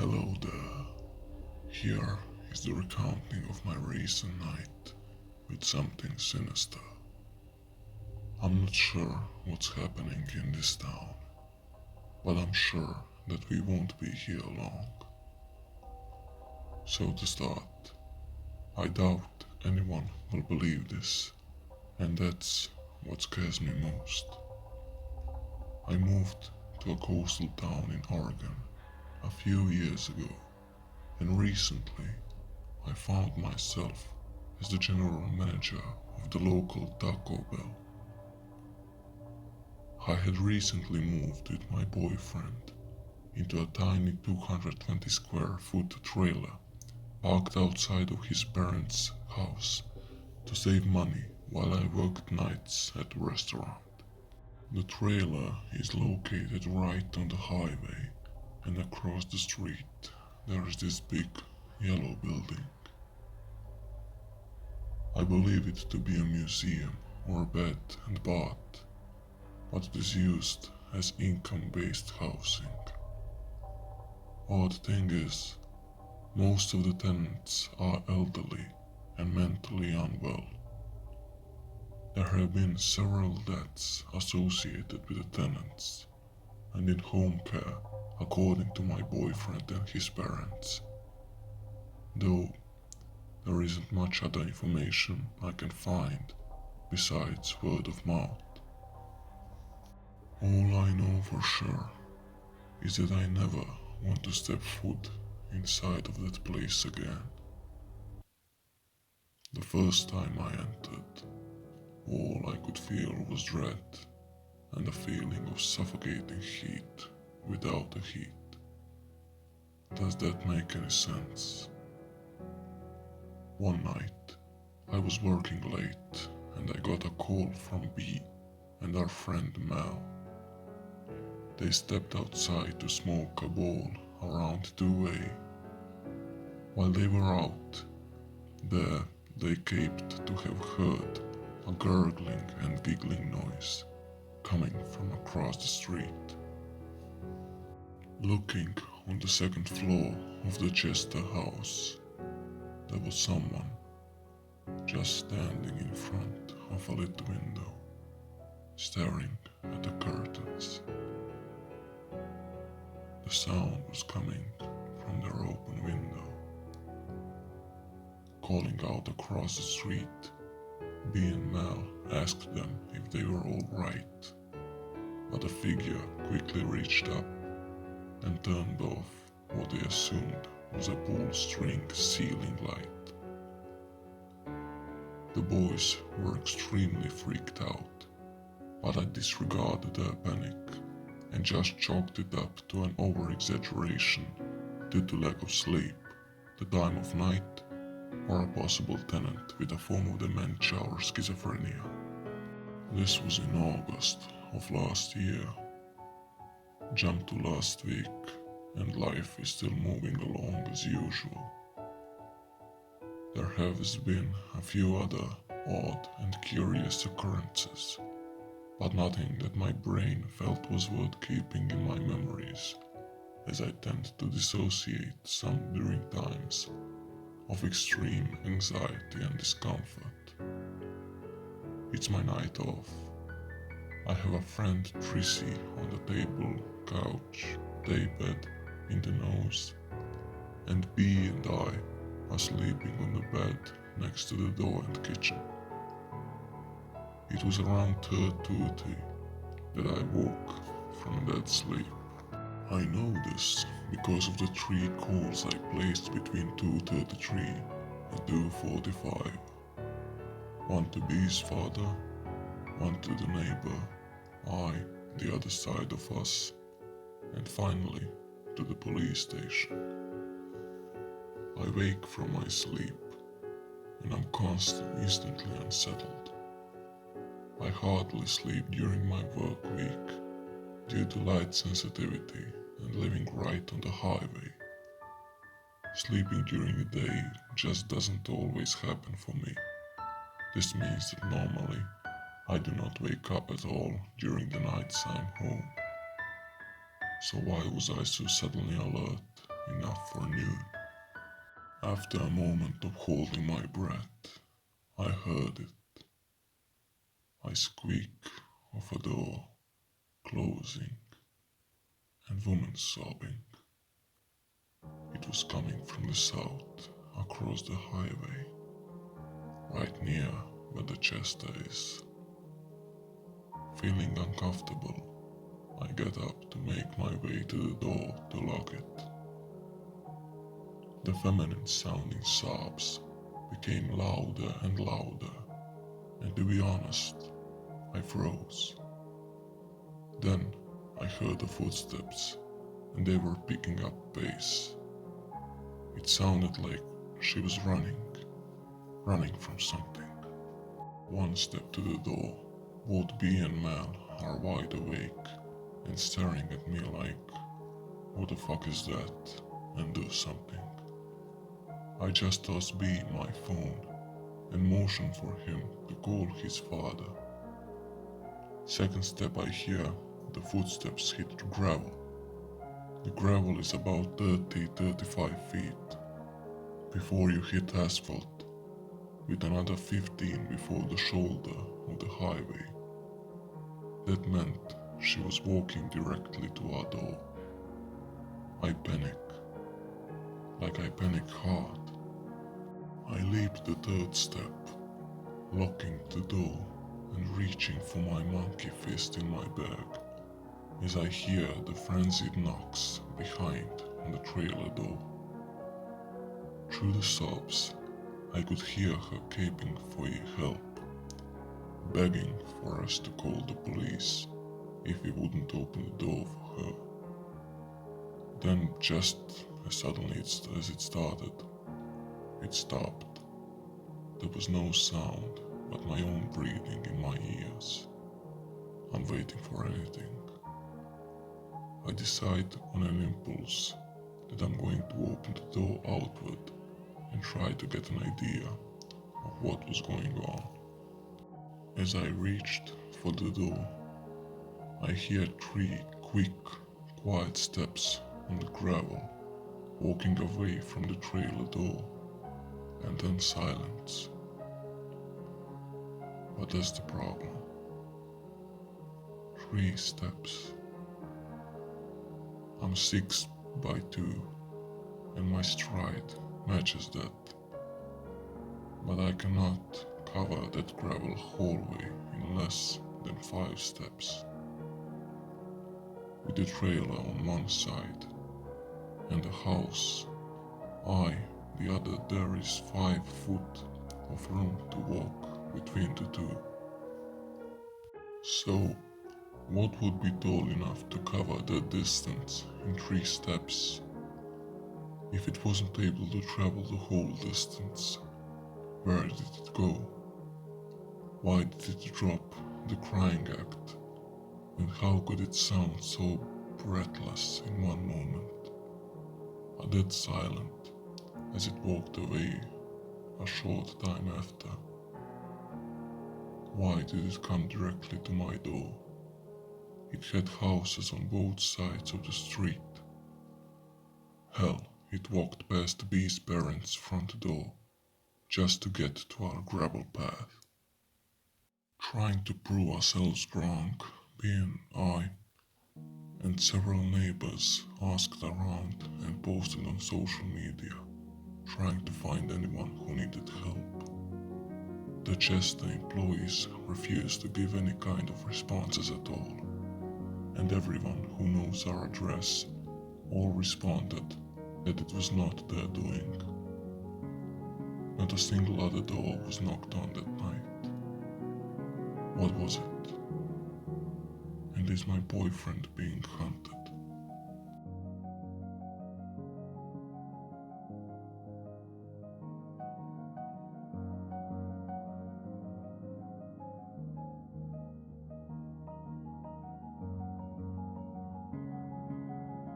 Hello there. Here is the recounting of my recent night with something sinister. I'm not sure what's happening in this town, but I'm sure that we won't be here long. So to start, I doubt anyone will believe this, and that's what scares me most. I moved to a coastal town in Oregon a few years ago, and recently I found myself as the general manager of the local Taco Bell. I had recently moved with my boyfriend into a tiny 220 square foot trailer parked outside of his parents' house to save money while I worked nights at the restaurant. The trailer is located right on the highway, and across the street there is this big yellow building. I believe it to be a museum or a bed and bath, but it is used as income-based housing. Odd thing is, most of the tenants are elderly and mentally unwell. There have been several deaths associated with the tenants and in home care, according to my boyfriend and his parents. Though there isn't much other information I can find besides word of mouth. All I know for sure is that I never want to step foot inside of that place again. The first time I entered, all I could feel was dread and a feeling of suffocating heat without the heat. Does that make any sense? One night, I was working late and I got a call from B and our friend Mel. They stepped outside to smoke a bowl around 2 a.m. While they were out there, they caped to have heard a gurgling and giggling noise coming from across the street. Looking on the second floor of the Chester house, there was someone just standing in front of a lit window, staring at the curtains. The sound was coming from their open window. Calling out across the street, B and Mel asked them if they were all right, but the figure quickly reached up and turned off what they assumed was a pull-string ceiling light. The boys were extremely freaked out, but I disregarded their panic and just chalked it up to an over-exaggeration due to lack of sleep, the time of night, or a possible tenant with a form of dementia or schizophrenia. This was in August of last year. Jump to last week, and life is still moving along as usual. There has been a few other odd and curious occurrences, but nothing that my brain felt was worth keeping in my memories, as I tend to dissociate some during times of extreme anxiety and discomfort. It's my night off. I have a friend Trissy on the table, couch, daybed, in the nose, and B and I are sleeping on the bed next to the door and kitchen. It was around 2:30 that I woke from that sleep. I know this because of the 3 calls I placed between 2:33 and 2:45. One to B's father, one to the neighbor, I, the other side of us, and finally to the police station. I wake from my sleep and I'm instantly unsettled. I hardly sleep during my work week due to light sensitivity and living right on the highway. Sleeping during the day just doesn't always happen for me. This means that normally I do not wake up at all during the nights I'm home. So why was I so suddenly alert enough for noon. After a moment of holding my breath, I heard it. A squeak of a door closing and woman sobbing. It was coming from the south, across the highway, right near where the Chester is. Feeling uncomfortable, I get up to make my way to the door to lock it. The feminine sounding sobs became louder and louder, and to be honest, I froze. Then I heard the footsteps, and they were picking up pace. It sounded like she was running from something. One step to the door, both B and Mel are wide awake and staring at me like, what the fuck is that? And do something. I just toss B my phone and motion for him to call his father. Second step I hear the footsteps hit the gravel. The gravel is about 30-35 feet before you hit asphalt, with another 15 before the shoulder of the highway. That meant she was walking directly to our door. I panic. Like I panic hard. I leap the third step, locking the door and reaching for my monkey fist in my bag as I hear the frenzied knocks behind on the trailer door. Through the sobs, I could hear her caping for help, begging for us to call the police if we wouldn't open the door for her. Then, just as suddenly as it started, it stopped. There was no sound but my own breathing in my ears. I'm waiting for anything. I decide on an impulse that I'm going to open the door outward and try to get an idea of what was going on. As I reached for the door, I hear 3 quick, quiet steps on the gravel, walking away from the trailer door, and then silence. But that's the problem. 3 steps. I'm 6'2", and my stride matches that. But I cannot cover that gravel hallway in less than 5 steps. With the trailer on one side and the house, the other, there is 5 foot of room to walk between the two. So, what would be tall enough to cover that distance in 3 steps? If it wasn't able to travel the whole distance, where did it go? Why did it drop the crying act? And how could it sound so breathless in one moment, a dead silent, as it walked away a short time after? Why did it come directly to my door? It had houses on both sides of the street. Hell, it walked past B's parents' front door just to get to our gravel path. Trying to prove ourselves wrong, B and I and several neighbors asked around and posted on social media, trying to find anyone who needed help. The Chester employees refused to give any kind of responses at all, and everyone who knows our address all responded that it was not their doing. Not a single other door was knocked on that night. What was it? And is my boyfriend being hunted?